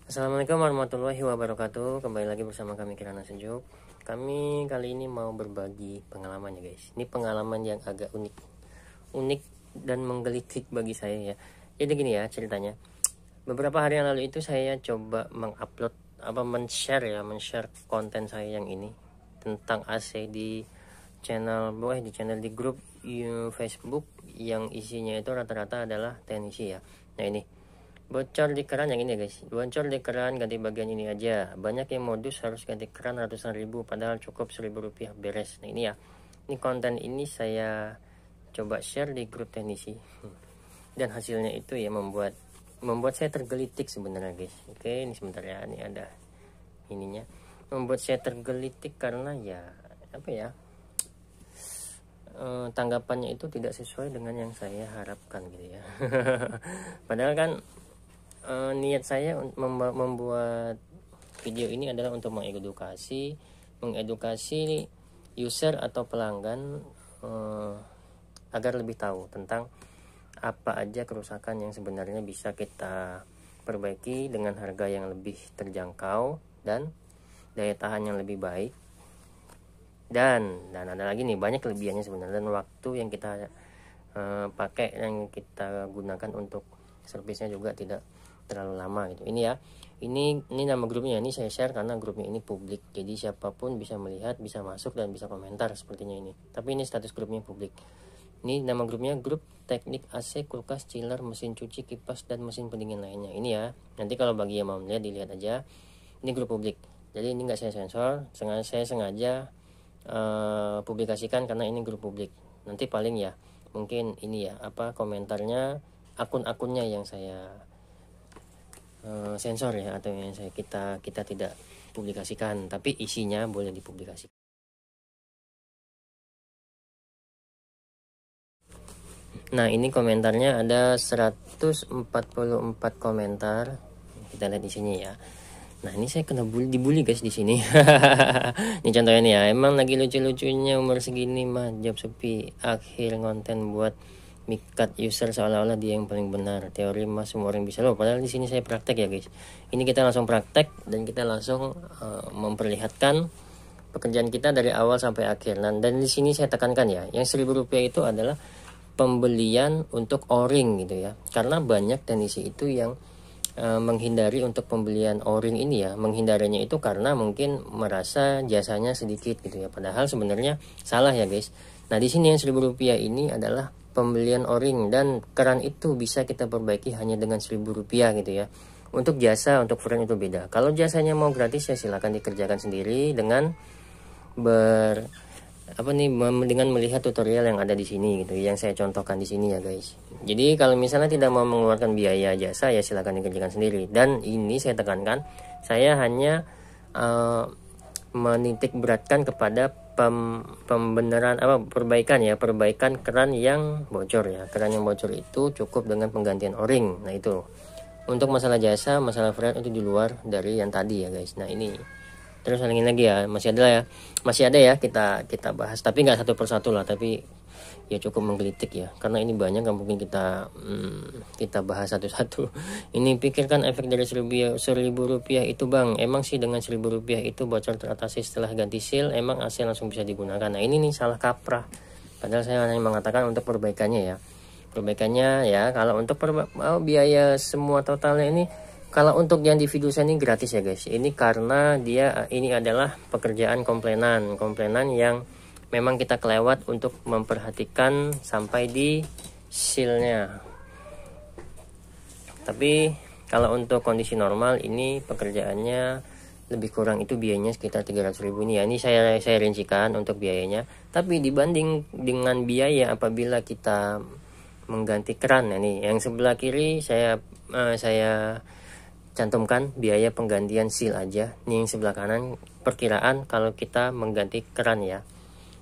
Assalamualaikum warahmatullahi wabarakatuh. Kembali lagi bersama kami Kirana Sejuk. Kami kali ini mau berbagi pengalaman ya guys. Ini pengalaman yang agak unik dan menggelitik bagi saya ya. Jadi gini ya ceritanya. Beberapa hari yang lalu itu saya coba men-share konten saya yang ini tentang AC di channel di grup Facebook yang isinya itu rata-rata adalah teknisi ya. Nah ini bocor di keran yang ini guys, bocor di keran ganti bagian ini aja, banyak yang modus harus ganti keran ratusan ribu padahal cukup 1.000 rupiah beres. Nah ini ya, ini konten ini saya coba share di grup teknisi dan hasilnya itu ya membuat saya tergelitik sebenarnya guys. Oke, ini sebentar ya, ini ada ininya, membuat saya tergelitik karena ya apa ya, tanggapannya itu tidak sesuai dengan yang saya harapkan gitu ya. Padahal kan niat saya membuat video ini adalah untuk mengedukasi user atau pelanggan agar lebih tahu tentang apa aja kerusakan yang sebenarnya bisa kita perbaiki dengan harga yang lebih terjangkau dan daya tahan yang lebih baik. Dan ada lagi nih banyak kelebihannya sebenarnya, dan waktu yang kita pakai yang kita gunakan untuk servisnya juga tidak terlalu lama gitu. Ini ya, ini nama grupnya, ini saya share karena grupnya ini publik, jadi siapapun bisa melihat, bisa masuk dan bisa komentar sepertinya ini. Tapi ini status grupnya publik. Ini nama grupnya grup teknik AC, kulkas, chiller, mesin cuci, kipas dan mesin pendingin lainnya. Ini ya, nanti kalau bagi yang mau melihat dilihat aja. Ini grup publik, jadi ini nggak saya sensor, saya sengaja publikasikan karena ini grup publik. Nanti paling ya mungkin ini ya apa komentarnya, akun-akunnya yang saya sensor ya, atau yang kita tidak publikasikan, tapi isinya boleh dipublikasikan. Nah ini komentarnya ada 144 komentar, kita lihat di sini ya. Nah ini saya kena dibully guys di sini. Ini contohnya nih ya, emang lagi lucu-lucunya umur segini mah job sepi, akhir konten buat mikat user seolah-olah dia yang paling benar, teori mas semua orang bisa loh, padahal di sini saya praktek ya guys. Ini kita langsung praktek dan kita langsung memperlihatkan pekerjaan kita dari awal sampai akhir. Dan di sini saya tekankan ya, yang 1.000 rupiah itu adalah pembelian untuk o-ring gitu ya, karena banyak teknisi itu yang menghindari untuk pembelian o-ring ini ya. Menghindarinya itu karena mungkin merasa jasanya sedikit gitu ya, padahal sebenarnya salah ya guys. Nah di sini yang 1.000 rupiah ini adalah pembelian o-ring, dan keran itu bisa kita perbaiki hanya dengan 1.000 rupiah gitu ya. Untuk jasa, untuk frame itu beda. Kalau jasanya mau gratis ya silakan dikerjakan sendiri dengan dengan melihat tutorial yang ada di sini gitu, yang saya contohkan di sini ya guys. Jadi kalau misalnya tidak mau mengeluarkan biaya jasa ya silakan dikerjakan sendiri. Dan ini saya tekankan, saya hanya menitik beratkan kepada perbaikan keran yang bocor ya. Keran yang bocor itu cukup dengan penggantian o-ring. Nah itu untuk masalah jasa, masalah frame itu di luar dari yang tadi ya guys. Nah ini terus lagi ya, masih ada ya kita bahas, tapi nggak satu persatu lah, tapi ya cukup menggelitik ya, karena ini banyak nggak mungkin kita bahas satu-satu. Ini pikirkan efek dari 1.000 rupiah itu bang, emang sih dengan 1.000 rupiah itu bocor teratasi setelah ganti seal, emang AC langsung bisa digunakan. Nah ini nih salah kaprah, padahal saya hanya mengatakan untuk perbaikannya ya. Kalau untuk biaya semua totalnya ini, kalau untuk yang di video saya ini gratis ya guys. Ini karena ini adalah pekerjaan komplainan yang memang kita kelewat untuk memperhatikan sampai di sealnya. Tapi kalau untuk kondisi normal ini pekerjaannya lebih kurang itu biayanya sekitar 300.000 ini ya. Ini saya rincikan untuk biayanya. Tapi dibanding dengan biaya apabila kita mengganti keran, nah ini yang sebelah kiri saya cantumkan biaya penggantian seal aja. Ini yang sebelah kanan perkiraan kalau kita mengganti keran ya.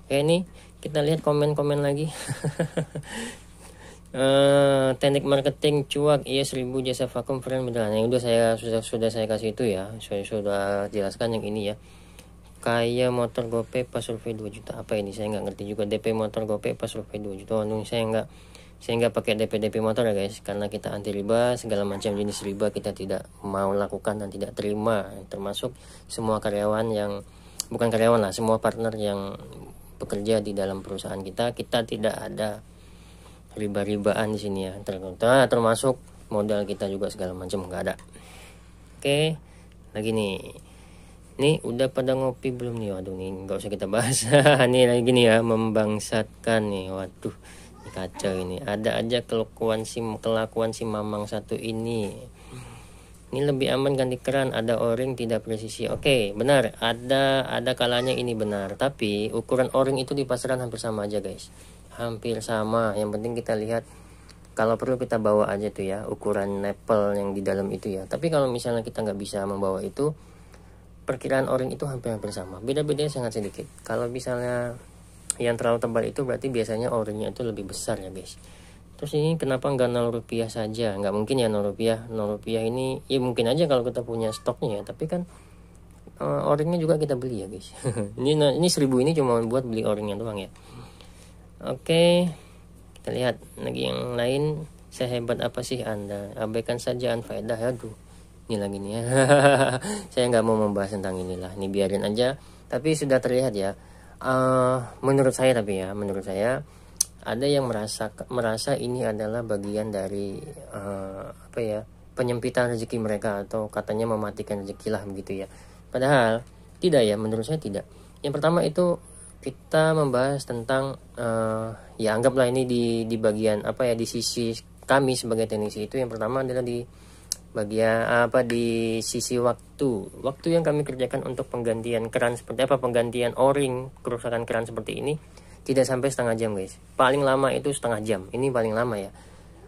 Oke, ini kita lihat komen-komen lagi. Teknik marketing cuak, iya 1.000 jasa vakum frame beneran. Yang sudah saya kasih itu ya. Saya sudah jelaskan yang ini ya. Kayak motor GoPay pas survei 2 juta. Apa ini? Saya nggak ngerti juga. DP motor GoPay pas survei 2 juta. Saya sehingga pakai DP motor ya guys, karena kita anti riba, segala macam jenis riba kita tidak mau lakukan dan tidak terima, termasuk semua karyawan yang bukan karyawan lah, semua partner yang bekerja di dalam perusahaan kita tidak ada riba-ribaan di sini ya, termasuk modal kita juga segala macam nggak ada. Oke, lagi nih. Nih udah pada ngopi belum nih? Waduh nih nggak usah kita bahas. Nih lagi nih ya, membangsatkan nih. Waduh, ini kacau ini. Ada aja kelakuan si mamang satu ini. Ini lebih aman ganti keran, ada o-ring tidak presisi. Oke, benar. Ada kalanya ini benar. Tapi ukuran o-ring itu di pasaran hampir sama aja guys. Hampir sama. Yang penting kita lihat. Kalau perlu kita bawa aja tuh ya ukuran nipple yang di dalam itu ya. Tapi kalau misalnya kita nggak bisa membawa itu, perkiraan o-ring itu hampir sama. Beda-bedanya sangat sedikit. Kalau misalnya yang terlalu tebal itu berarti biasanya o-ringnya itu lebih besar ya guys. Terus ini kenapa nggak 0 rupiah saja? Nggak mungkin ya 0 rupiah. 0 rupiah ini ya mungkin aja kalau kita punya stoknya ya. Tapi kan o-ringnya juga kita beli ya guys. ini 1000 ini cuma buat beli o-ringnya doang ya. Oke. Kita lihat lagi yang lain. Sehebat apa sih Anda? Abaikan saja anfaedah. Aduh, ini lagi nih ya. Saya nggak mau membahas tentang inilah. Ini biarin aja. Tapi sudah terlihat ya. Menurut saya ada yang merasa ini adalah bagian dari penyempitan rezeki mereka, atau katanya mematikan rezeki lah begitu ya. Padahal tidak ya, menurut saya tidak. Yang pertama itu kita membahas tentang ya anggaplah ini di bagian di sisi kami sebagai teknisi itu. Yang pertama adalah di bagian di sisi waktu yang kami kerjakan untuk penggantian keran seperti penggantian o-ring, kerusakan keran seperti ini tidak sampai setengah jam guys. Paling lama itu setengah jam, ini paling lama ya.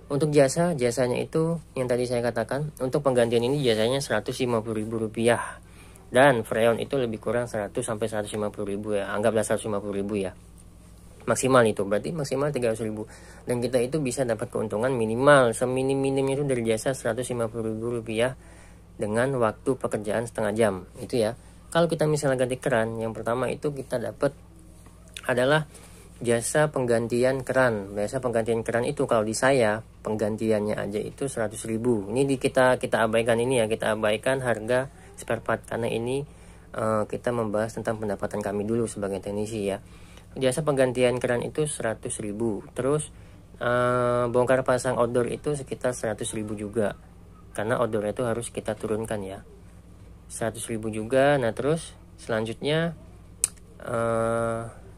Untuk jasanya itu yang tadi saya katakan, untuk penggantian ini jasanya Rp150.000, dan freon itu lebih kurang 100 sampai 150.000 ya, anggaplah 150.000 ya maksimal. Itu berarti maksimal 300.000, dan kita itu bisa dapat keuntungan minimal seminim-minimnya itu dari jasa Rp150.000 dengan waktu pekerjaan setengah jam itu ya. Kalau kita misalnya ganti keran, yang pertama itu kita dapat adalah jasa penggantian keran. Biasa penggantian keran itu kalau di saya penggantiannya aja itu 100.000. Ini kita abaikan ini ya, kita abaikan harga spare part karena ini kita membahas tentang pendapatan kami dulu sebagai teknisi ya. Jasa penggantian keran itu 100.000. Terus bongkar pasang outdoor itu sekitar 100.000 juga, karena outdoor itu harus kita turunkan ya, 100.000 juga. Nah terus selanjutnya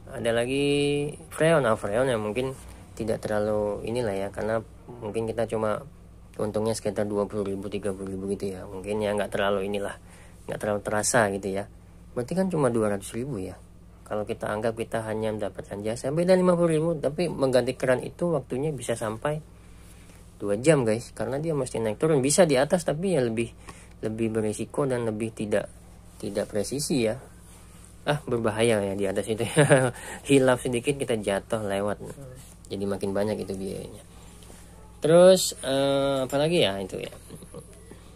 ada lagi freon. Freon yang mungkin tidak terlalu inilah ya, karena mungkin kita cuma untungnya sekitar 20.000 30.000 gitu ya, mungkin ya nggak terlalu terasa gitu ya. Berarti kan cuma 200.000 ya. Kalau kita anggap kita hanya mendapatkan jasa beda 50.000, tapi mengganti keran itu waktunya bisa sampai 2 jam guys, karena dia mesti naik turun. Bisa di atas tapi ya lebih berisiko dan lebih tidak presisi ya. Berbahaya ya di atas itu. Hilaf sedikit kita jatuh lewat, jadi makin banyak itu biayanya. Terus apalagi ya itu ya,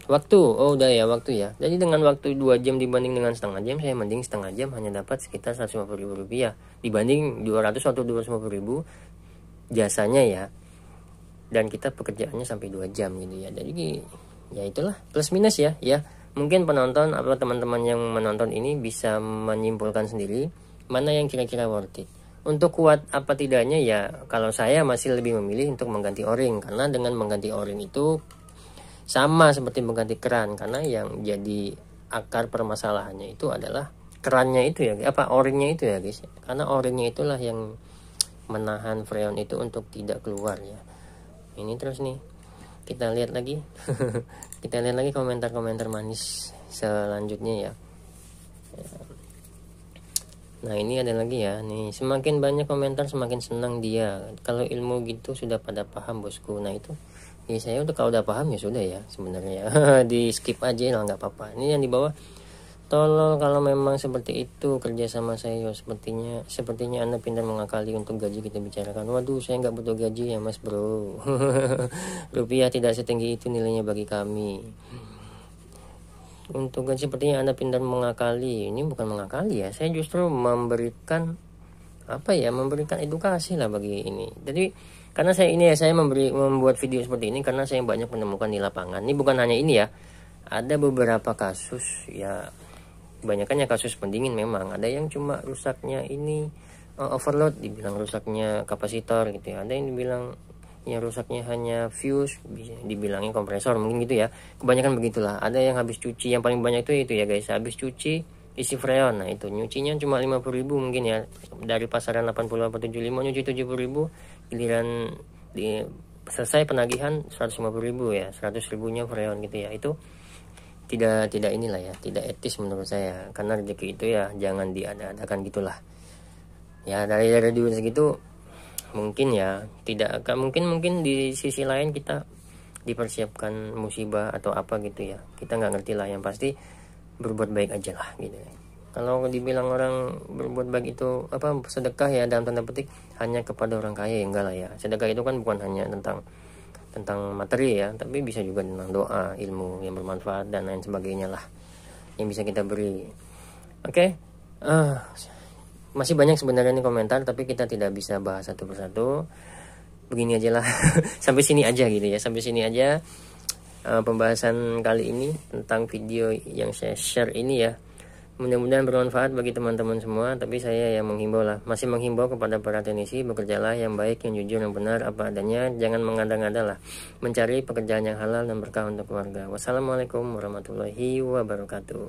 waktu. Udah ya waktu ya. Jadi dengan waktu 2 jam dibanding dengan setengah jam, saya mending setengah jam hanya dapat sekitar Rp150.000 dibanding 200 atau 250.000 jasanya ya, dan kita pekerjaannya sampai 2 jam gitu ya. Jadi ya itulah plus minus ya. Mungkin penonton atau teman-teman yang menonton ini bisa menyimpulkan sendiri mana yang kira-kira worth it. Untuk kuat apa tidaknya ya, kalau saya masih lebih memilih untuk mengganti o-ring, karena dengan mengganti o-ring itu sama seperti mengganti keran, karena yang jadi akar permasalahannya itu adalah kerannya itu ya, o-ringnya itu ya guys. Karena o-ringnya itulah yang menahan freon itu untuk tidak keluar ya. Ini terus nih kita lihat lagi kita lihat lagi komentar-komentar manis selanjutnya ya. Nah ini ada lagi ya nih, semakin banyak komentar semakin senang dia, kalau ilmu gitu sudah pada paham bosku. Nah itu ya, saya kalau udah paham ya sudah ya sebenarnya. Di skip aja lah nggak apa-apa. Ini yang di bawah, tolol kalau memang seperti itu kerja sama saya, sepertinya Anda pintar mengakali. Untuk gaji kita bicarakan. Waduh, saya nggak butuh gaji ya mas bro. Rupiah tidak setinggi itu nilainya bagi kami. Untuk gaji sepertinya Anda pintar mengakali. Ini bukan mengakali ya, saya justru memberikan memberikan edukasi lah bagi ini. Jadi Karena saya membuat video seperti ini karena saya banyak menemukan di lapangan. Ini bukan hanya ini ya, ada beberapa kasus ya, kebanyakannya kasus pendingin memang. Ada yang cuma rusaknya ini overload, dibilang rusaknya kapasitor gitu ya. Ada yang dibilang yang rusaknya hanya fuse, dibilangnya kompresor mungkin gitu ya. Kebanyakan begitulah. Ada yang habis cuci, yang paling banyak itu ya guys, habis cuci isi freon. Nah itu nyucinya cuma 50.000 mungkin ya, dari pasaran 80 atau 75 nyuci 70.000, giliran selesai penagihan 150.000 ya, 100.000-nya freon gitu ya. Itu tidak inilah ya, tidak etis menurut saya. Karena rezeki itu ya jangan diada-adakan gitulah ya. Dari duit segitu mungkin ya tidak akan, mungkin di sisi lain kita dipersiapkan musibah atau apa gitu ya, kita nggak ngerti lah. Yang pasti berbuat baik aja lah gitu ya. Kalau dibilang orang berbuat baik itu apa, sedekah ya dalam tanda petik hanya kepada orang kaya, ya enggak lah ya. Sedekah itu kan bukan hanya tentang materi ya, tapi bisa juga tentang doa, ilmu yang bermanfaat dan lain sebagainya lah yang bisa kita beri. Oke. Masih banyak sebenarnya nih komentar, tapi kita tidak bisa bahas satu persatu. Begini aja lah. Sampai sini aja gitu ya, sampai sini aja pembahasan kali ini tentang video yang saya share ini ya. Mudah-mudahan bermanfaat bagi teman-teman semua. Tapi saya yang menghimbau lah, masih menghimbau kepada para teknisi, bekerjalah yang baik, yang jujur, yang benar apa adanya. Jangan mengada-ngada lah, mencari pekerjaan yang halal dan berkah untuk keluarga. Wassalamualaikum warahmatullahi wabarakatuh.